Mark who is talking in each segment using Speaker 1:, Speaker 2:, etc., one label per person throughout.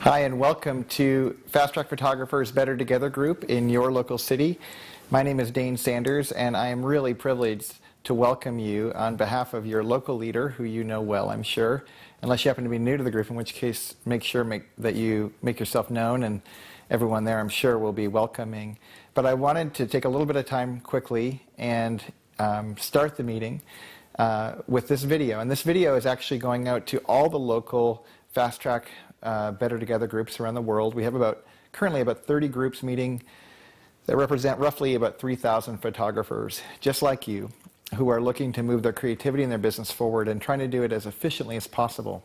Speaker 1: Hi, and welcome to Fast Track Photographers Better Together group in your local city. My name is Dane Sanders, and I am really privileged to welcome you on behalf of your local leader, who you know well, I'm sure, unless you happen to be new to the group, in which case make sure that you make yourself known, and everyone there, I'm sure, will be welcoming. But I wanted to take a little bit of time quickly and start the meeting with this video. And this video is actually going out to all the local Fast Track Better Together groups around the world. We have currently about 30 groups meeting that represent roughly about 3,000 photographers, just like you, who are looking to move their creativity and their business forward and trying to do it as efficiently as possible.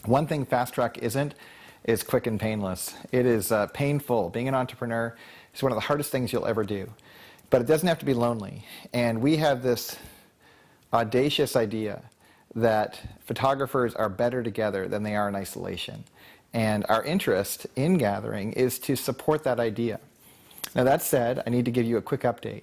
Speaker 1: One thing Fast Track isn't is quick and painless. It is painful. Being an entrepreneur is one of the hardest things you'll ever do. But it doesn't have to be lonely. And we have this audacious idea that photographers are better together than they are in isolation. And our interest in gathering is to support that idea. Now, that said, I need to give you a quick update.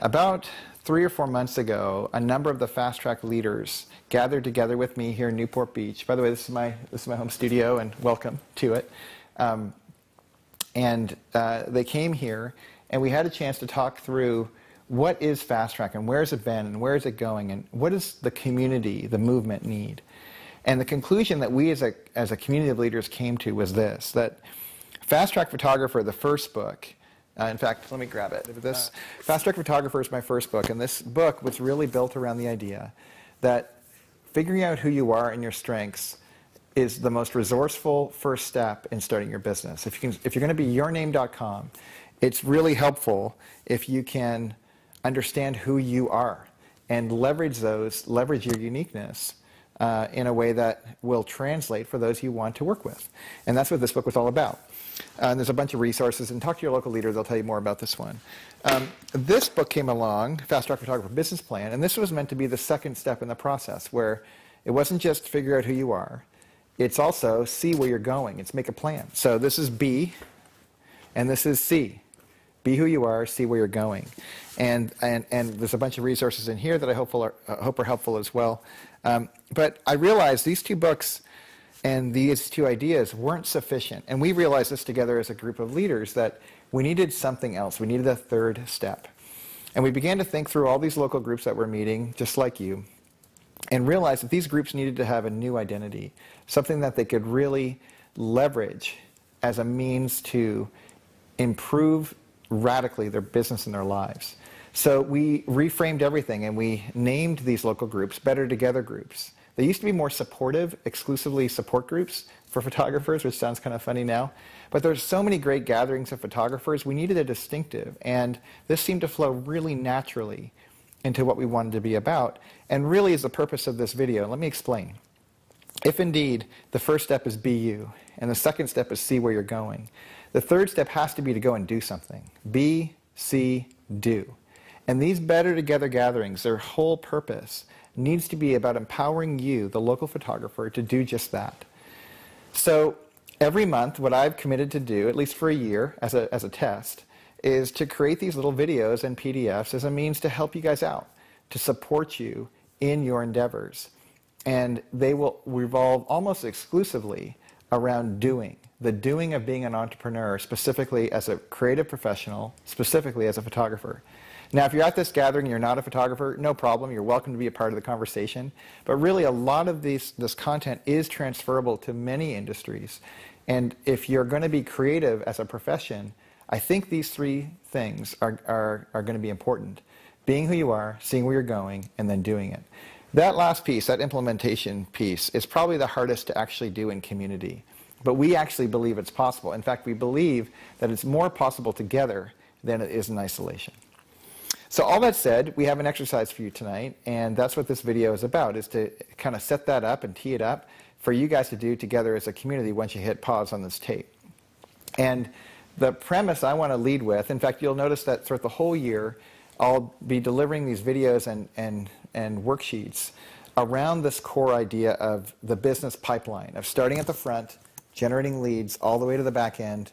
Speaker 1: About 3 or 4 months ago, a number of the Fast Track leaders gathered together with me here in Newport Beach. By the way, this is my home studio, and welcome to it. They came here, and we had a chance to talk through what is Fast Track, and where has it been, and where is it going, and what does the community, the movement, need? And the conclusion that we as a community of leaders came to was this, that Fast Track Photographer, the first book, in fact, let me grab it. Fast Track Photographer is my first book, and this book was really built around the idea that figuring out who you are and your strengths is the most resourceful first step in starting your business. If you're going to be yourname.com, it's really helpful if you can understand who you are and leverage your uniqueness in a way that will translate for those you want to work with. And that's what this book was all about. And there's a bunch of resources, and talk to your local leader, they'll tell you more about this one. This book came along, Fast Track Photographer Business Plan, and this was meant to be the second step in the process, where it wasn't just figure out who you are, it's also see where you're going, it's make a plan. So this is B, and this is C. Be who you are, see where you're going. And there's a bunch of resources in here that I hope are helpful as well. But I realized these two books and these two ideas weren't sufficient. And we realized this together as a group of leaders, that we needed something else. We needed a third step. And we began to think through all these local groups that were meeting, just like you, and realized that these groups needed to have a new identity, something that they could really leverage as a means to improve radically their business and their lives. So we reframed everything, and we named these local groups Better Together groups. They used to be more supportive, exclusively support groups for photographers, which sounds kind of funny now. But there's so many great gatherings of photographers, we needed a distinctive. And this seemed to flow really naturally into what we wanted to be about, and really is the purpose of this video. Let me explain. If indeed the first step is be you, and the second step is see where you're going, the third step has to be to go and do something. Be, see, do. And these Better Together gatherings, their whole purpose needs to be about empowering you, the local photographer, to do just that. So every month, what I've committed to do, at least for a year as a test, is to create these little videos and PDFs as a means to help you guys out, to support you in your endeavors. And they will revolve almost exclusively around doing, the doing of being an entrepreneur, specifically as a creative professional, specifically as a photographer. Now, if you're at this gathering and you're not a photographer, no problem. You're welcome to be a part of the conversation. But really, a lot of this content is transferable to many industries. And if you're going to be creative as a profession, I think these three things are going to be important. Being who you are, seeing where you're going, and then doing it. That last piece, that implementation piece, is probably the hardest to actually do in community. But we actually believe it's possible. In fact, we believe that it's more possible together than it is in isolation. So all that said, we have an exercise for you tonight, and that's what this video is about, is to kind of set that up and tee it up for you guys to do together as a community once you hit pause on this tape. And the premise I want to lead with, in fact, you'll notice that throughout the whole year, I'll be delivering these videos and worksheets around this core idea of the business pipeline, of starting at the front, generating leads all the way to the back end,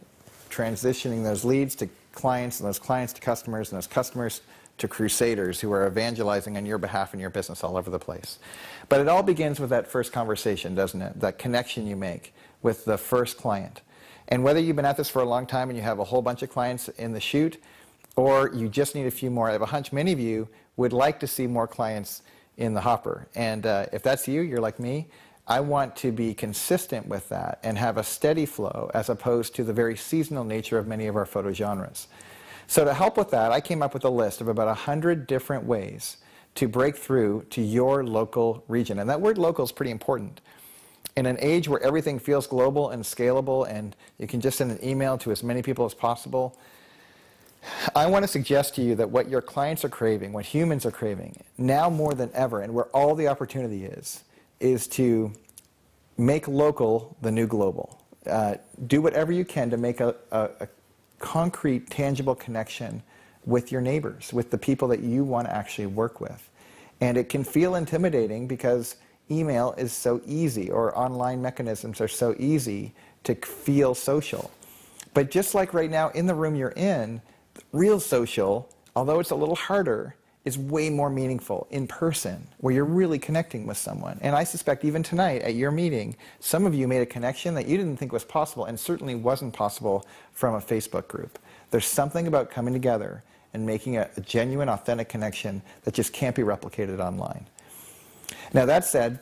Speaker 1: transitioning those leads to clients, and those clients to customers, and those customers to crusaders who are evangelizing on your behalf in your business all over the place. But it all begins with that first conversation, doesn't it? That connection you make with the first client. And whether you've been at this for a long time and you have a whole bunch of clients in the chute, or you just need a few more, I have a hunch many of you would like to see more clients in the hopper. And if that's you, you're like me, I want to be consistent with that and have a steady flow as opposed to the very seasonal nature of many of our photo genres. So to help with that, I came up with a list of about 100 different ways to break through to your local region. And that word local is pretty important. In an age where everything feels global and scalable and you can just send an email to as many people as possible, I want to suggest to you that what your clients are craving, what humans are craving, now more than ever, and where all the opportunity is to make local the new global. Do whatever you can to make a concrete, tangible connection with your neighbors, with the people that you want to actually work with. And it can feel intimidating because email is so easy, or online mechanisms are so easy to feel social. But just like right now in the room you're in, real social, although it's a little harder, is way more meaningful in person, where you're really connecting with someone. And I suspect even tonight at your meeting, some of you made a connection that you didn't think was possible and certainly wasn't possible from a Facebook group. There's something about coming together and making a genuine, authentic connection that just can't be replicated online. Now that said,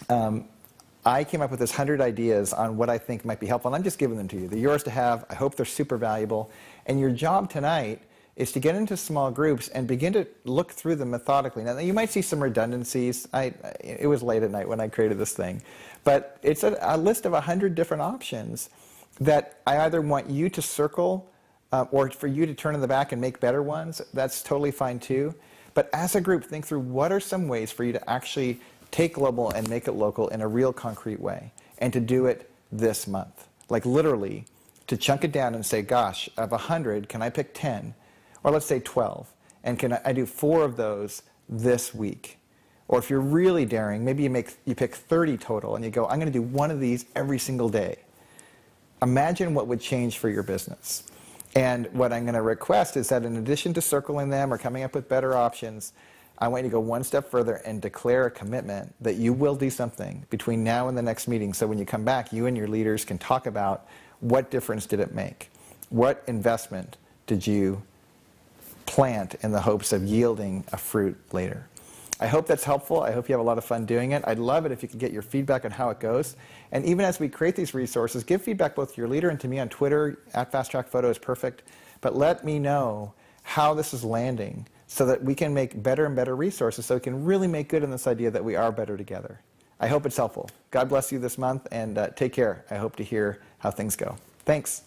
Speaker 1: I came up with this 100 ideas on what I think might be helpful, and I'm just giving them to you. They're yours to have. I hope they're super valuable. And your job tonight is to get into small groups and begin to look through them methodically. Now, you might see some redundancies. It was late at night when I created this thing. But it's a list of 100 different options that I either want you to circle or for you to turn in the back and make better ones. That's totally fine too. But as a group, think through what are some ways for you to actually take global and make it local in a real concrete way, and to do it this month. Like literally, to chunk it down and say, gosh, of 100, can I pick 10? Or let's say 12, and can I do 4 of those this week? Or if you're really daring, maybe you pick 30 total, and you go, I'm going to do one of these every single day. Imagine what would change for your business. And what I'm going to request is that in addition to circling them or coming up with better options, I want you to go one step further and declare a commitment that you will do something between now and the next meeting, so when you come back, you and your leaders can talk about what difference did it make? What investment did you plant in the hopes of yielding a fruit later? I hope that's helpful. I hope you have a lot of fun doing it. I'd love it if you could get your feedback on how it goes. And even as we create these resources, give feedback both to your leader and to me on Twitter. @FastTrackPhoto is perfect. But let me know how this is landing so that we can make better and better resources, so we can really make good on this idea that we are better together. I hope it's helpful. God bless you this month, and take care. I hope to hear how things go. Thanks.